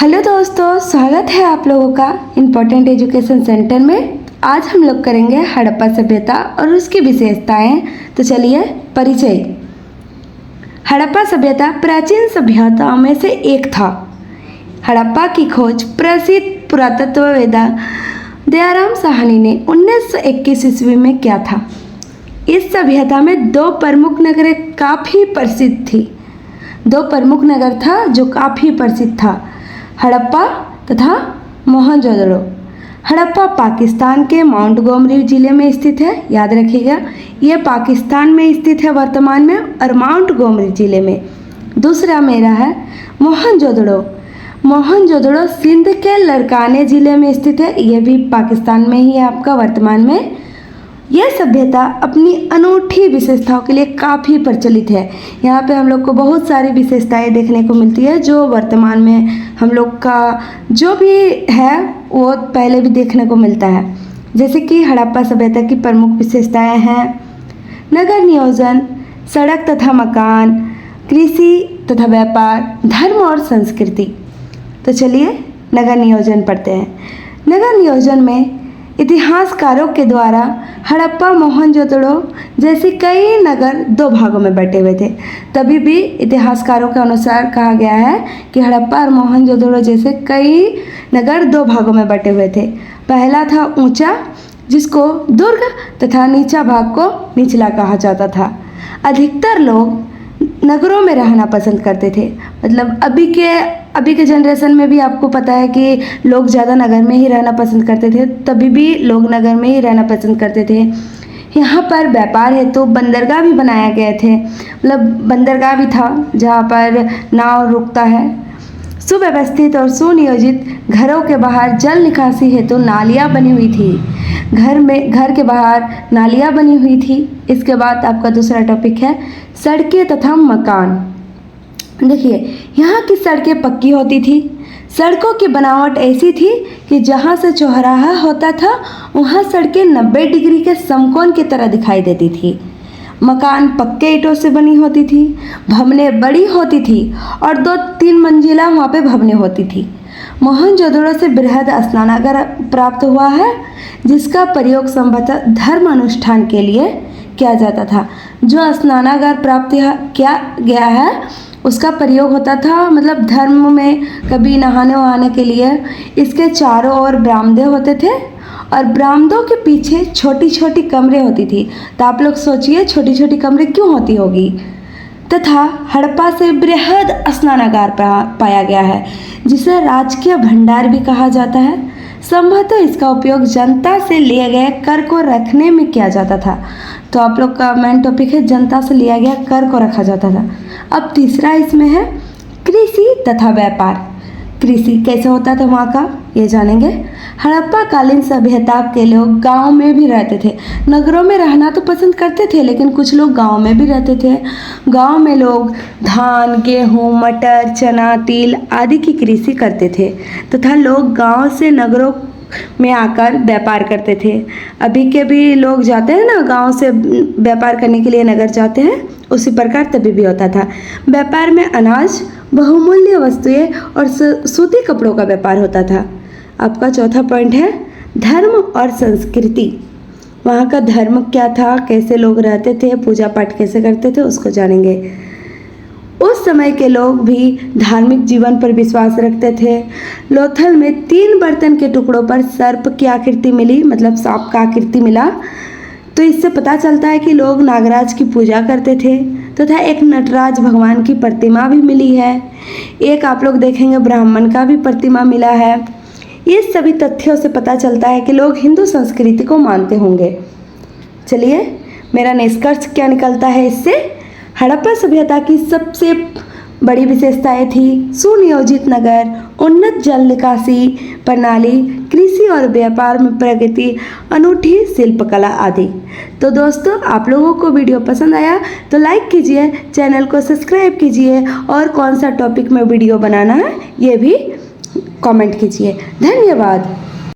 Hello दोस्तों, स्वागत है आप लोगों का इम्पोर्टेंट एजुकेशन सेंटर में। आज हम लोग करेंगे हड़प्पा सभ्यता और उसकी विशेषताएं। तो चलिए परिचय। हड़प्पा सभ्यता प्राचीन सभ्यताओं में से एक था। हड़प्पा की खोज प्रसिद्ध पुरातत्ववेत्ता दयाराम साहनी ने 1921 ईस्वी में किया था। इस सभ्यता में दो प्रमुख नगरें काफ़ी प्रसिद्ध थी। दो प्रमुख नगर था जो काफ़ी प्रसिद्ध था, हड़प्पा तथा मोहनजोदड़ो। हड़प्पा पाकिस्तान के माउंटगोमरी जिले में स्थित है। याद रखिएगा, ये पाकिस्तान में स्थित है वर्तमान में और माउंटगोमरी जिले में। दूसरा मेरा है मोहनजोदड़ो। मोहनजोदड़ो सिंध के लड़काने जिले में स्थित है। ये भी पाकिस्तान में ही है आपका वर्तमान में। यह सभ्यता अपनी अनूठी विशेषताओं के लिए काफ़ी प्रचलित है। यहाँ पे हम लोग को बहुत सारी विशेषताएं देखने को मिलती है जो वर्तमान में हम लोग का जो भी है वो पहले भी देखने को मिलता है। जैसे कि हड़प्पा सभ्यता की प्रमुख विशेषताएं हैं नगर नियोजन, सड़क तथा मकान, कृषि तथा व्यापार, धर्म और संस्कृति। तो चलिए नगर नियोजन पढ़ते हैं। नगर नियोजन में इतिहासकारों के द्वारा हड़प्पा मोहनजोदड़ो जैसे कई नगर दो भागों में बटे हुए थे। तभी भी इतिहासकारों के अनुसार कहा गया है कि हड़प्पा और मोहनजोदड़ो जैसे कई नगर दो भागों में बटे हुए थे। पहला था ऊंचा, जिसको दुर्ग तथा नीचा भाग को निचला कहा जाता था। अधिकतर लोग नगरों में रहना पसंद करते थे। मतलब अभी के जनरेशन में भी आपको पता है कि लोग ज़्यादा नगर में ही रहना पसंद करते थे। तभी भी लोग नगर में ही रहना पसंद करते थे। यहाँ पर व्यापार हेतु तो बंदरगाह भी बनाए गए थे। मतलब बंदरगाह भी था जहाँ पर नाव रुकता है। सुव्यवस्थित और सुनियोजित घरों के बाहर जल निकासी हेतु नालियाँ बनी हुई थी। घर के बाहर नालियाँ बनी हुई थी। इसके बाद आपका दूसरा टॉपिक है सड़कें तथा मकान। देखिए, यहाँ की सड़कें पक्की होती थी। सड़कों की बनावट ऐसी थी कि जहाँ से चौराहा होता था वहाँ सड़कें 90 डिग्री के समकोण की तरह दिखाई देती थी। मकान पक्के ईंटों से बनी होती थी। भवनें बड़ी होती थी और 2-3 मंजिला वहाँ पे भवनें होती थी। मोहनजोदड़ो से बृहद स्नानागार प्राप्त हुआ है, जिसका प्रयोग संभवतः धर्म अनुष्ठान के लिए किया जाता था। जो स्नानागार प्राप्त किया गया है उसका प्रयोग होता था मतलब धर्म में कभी नहाने वहाने के लिए। इसके चारों ओर बरामदे होते थे और बरामदों के पीछे छोटी छोटी कमरे होती थी। तो आप लोग सोचिए छोटी छोटी कमरे क्यों होती होगी। तथा हड़प्पा से बृहद स्नानागार पाया गया है, जिसे राजकीय भंडार भी कहा जाता है। संभवतः इसका उपयोग जनता से लिए गए कर को रखने में किया जाता था। तो आप लोग का मेन टॉपिक है जनता से लिया गया कर को रखा जाता था। अब तीसरा इसमें है कृषि तथा व्यापार। कृषि कैसे होता था वहाँ का ये जानेंगे। हड़प्पा कालीन सभ्यता के लोग गांव में भी रहते थे। नगरों में रहना तो पसंद करते थे, लेकिन कुछ लोग गांव में भी रहते थे। गांव में लोग धान, गेहूं, मटर, चना, तिल आदि की कृषि करते थे तथा लोग गांव से नगरों में आकर व्यापार करते थे। अभी के भी लोग जाते हैं ना गांव से व्यापार करने के लिए नगर जाते हैं, उसी प्रकार तभी भी होता था। व्यापार में अनाज, बहुमूल्य वस्तुएं और सूती कपड़ों का व्यापार होता था। आपका चौथा पॉइंट है धर्म और संस्कृति। वहाँ का धर्म क्या था, कैसे लोग रहते थे, पूजा पाठ कैसे करते थे, उसको जानेंगे। उस समय के लोग भी धार्मिक जीवन पर विश्वास रखते थे। लोथल में 3 बर्तन के टुकड़ों पर सर्प की आकृति मिली, मतलब सांप का आकृति मिला। तो इससे पता चलता है कि लोग नागराज की पूजा करते थे। तथा एक नटराज भगवान की प्रतिमा भी मिली है। एक आप लोग देखेंगे ब्राह्मण का भी प्रतिमा मिला है। इस सभी तथ्यों से पता चलता है कि लोग हिंदू संस्कृति को मानते होंगे। चलिए मेरा निष्कर्ष क्या निकलता है इससे। हड़प्पा सभ्यता की सबसे बड़ी विशेषताएं थी सुनियोजित नगर, उन्नत जल निकासी प्रणाली, कृषि और व्यापार में प्रगति, अनूठी शिल्पकला आदि। तो दोस्तों, आप लोगों को वीडियो पसंद आया तो लाइक कीजिए, चैनल को सब्सक्राइब कीजिए और कौन सा टॉपिक में वीडियो बनाना है ये भी कमेंट कीजिए। धन्यवाद।